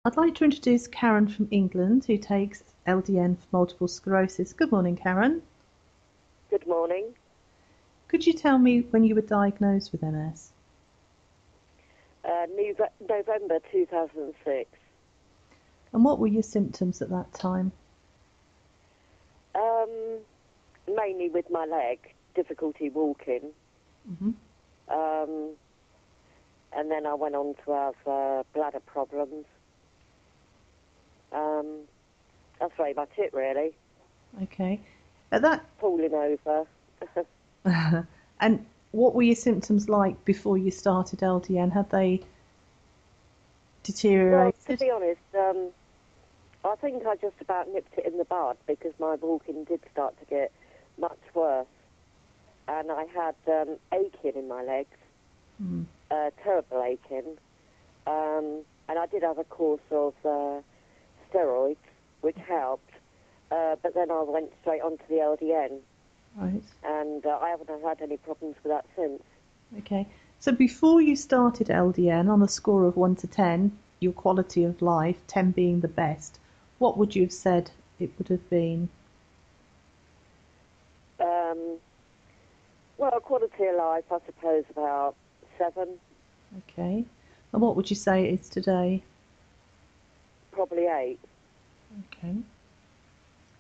I'd like to introduce Karen from England, who takes LDN for multiple sclerosis. Good morning, Karen. Good morning. Could you tell me when you were diagnosed with MS? November 2006. And what were your symptoms at that time? Mainly with my leg, difficulty walking. Hmm. Um, and then I went on to have bladder problems. That's very much it, really. Okay. At that, Falling over. and what were your symptoms like before you started LDN? Had they Well, to deteriorated? be honest, I think I just about nipped it in the bud because my walking did start to get much worse. And I had aching in my legs, Mm. terrible aching. And I did have a course of steroids, which helped. But then I went straight on to the LDN, Right. and I haven't had any problems with that since. Okay. So before you started LDN, on a score of 1 to 10, your quality of life, 10 being the best, what would you have said it would have been? Um, well, quality of life, I suppose, about 7, Okay. And what would you say it is today? probably 8. Okay.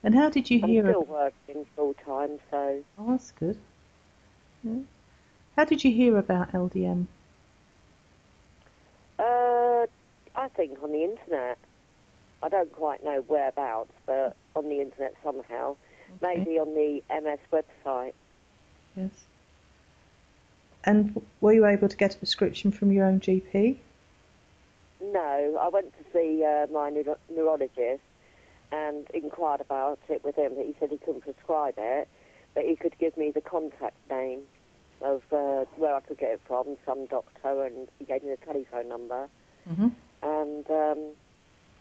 And how did you I'm hear still about? working full time, so Oh, that's good. Yeah. How did you hear about LDN? uh, I think on the internet. I don't quite know whereabouts, but on the internet somehow. Okay. Maybe on the MS website. Yes. And were you able to get a prescription from your own GP? No, I went to see my neurologist and inquired about it with him. He said he couldn't prescribe it, but he could give me the contact name of where I could get it from, some doctor, and he gave me the telephone number. Hmm. And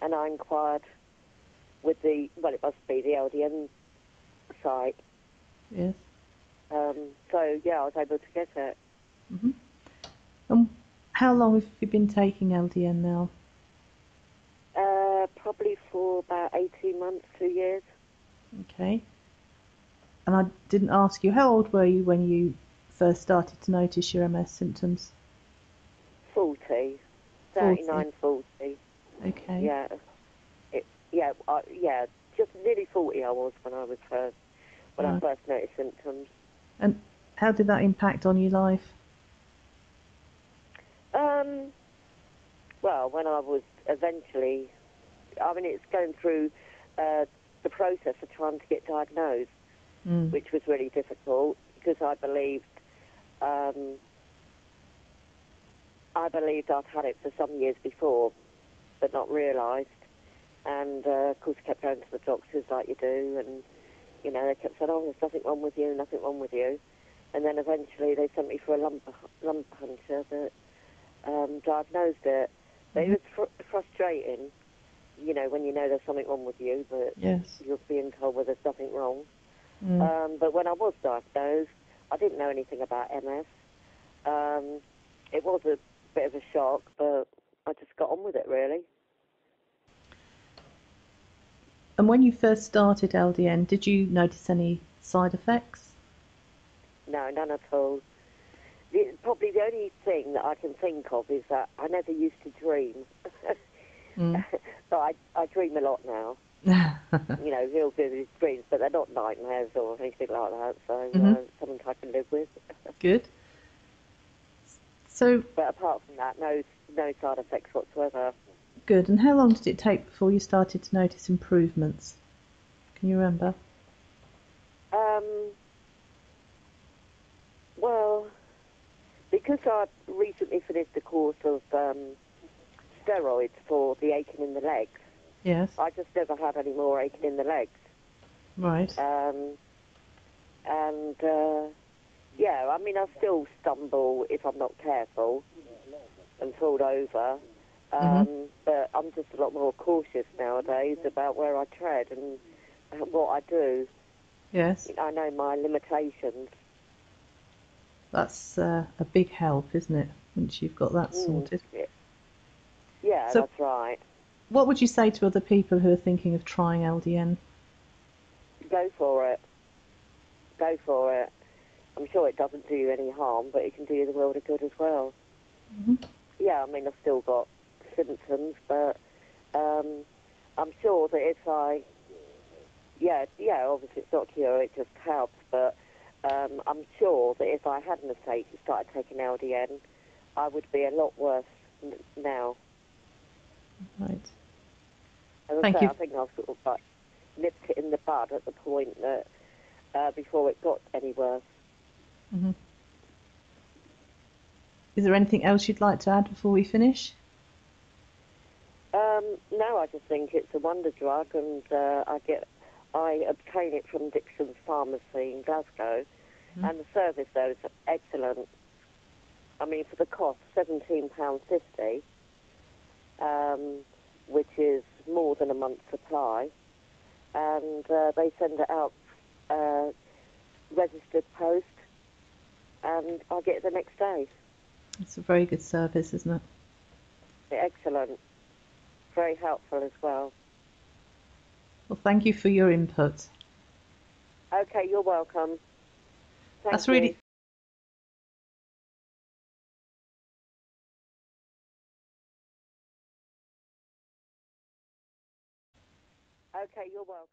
and I inquired with it must be the LDN site. Yes. So, yeah, I was able to get it. Hmm. And how long have you been taking LDN now? Probably for about 18 months, 2 years. Okay. And I didn't ask you, how old were you when you first started to notice your MS symptoms? 40, 40. 39, 40. Okay. Yeah, yeah, just nearly 40 I was when I Right. first noticed symptoms. And how did that impact on your life? Um, well, when I was eventually, I mean, it's going through the process of trying to get diagnosed, Mm. which was really difficult because um, I believed I'd had it for some years before, but not realised. And, of course, I kept going to the doctors like you do, and, they kept saying, oh, there's nothing wrong with you, nothing wrong with you. And then eventually they sent me for a lump hunter that diagnosed it. But it Hmm. was frustrating, when you know there's something wrong with you, but Yes. you're being told, well, there's nothing wrong. Mm. But when I was diagnosed, I didn't know anything about MS. Um, it was a bit of a shock, but I just got on with it, really. And when you first started LDN, did you notice any side effects? No, none at all. Probably the only thing that I can think of is that I never used to dream. Mm. But I dream a lot now. Real vivid dreams, but they're not nightmares or anything like that, so Hmm. something I can live with. Good. So But apart from that, no side effects whatsoever. good. And how long did it take before you started to notice improvements? Can you remember? Um, well, because I recently finished a course of steroids for the aching in the legs, Yes. I just never had any more aching in the legs. Right. Um, and, yeah, I mean, I still stumble if I'm not careful and fall over. Hmm. But I'm just a lot more cautious nowadays about where I tread and what I do. Yes. I know my limitations. That's a big help, isn't it? Once you've got that Mm, sorted. yeah, So that's right. What would you say to other people who are thinking of trying LDN? Go for it. Go for it. I'm sure it doesn't do you any harm, but it can do you the world of good as well. Hmm. Yeah, I mean, I've still got symptoms, but I'm sure that if I, obviously it's not a cure, it just helps, but I'm sure that if I hadn't have started taking LDN, I would be a lot worse now. Right. As I Thank say, you. I think I've sort of like nipped it in the bud at the point that before it got any worse. Hmm. Is there anything else you'd like to add before we finish? No, I just think it's a wonder drug, and I obtain it from Dixon's Pharmacy in Glasgow, and the service there is excellent. I mean, for the cost, £17.50, which is more than a month's supply, and they send it out registered post, and I get it the next day. It's a very good service, isn't it? Excellent. Very helpful as well. Well, thank you for your input. Okay, you're welcome. That's Thank really you. Okay, you're welcome.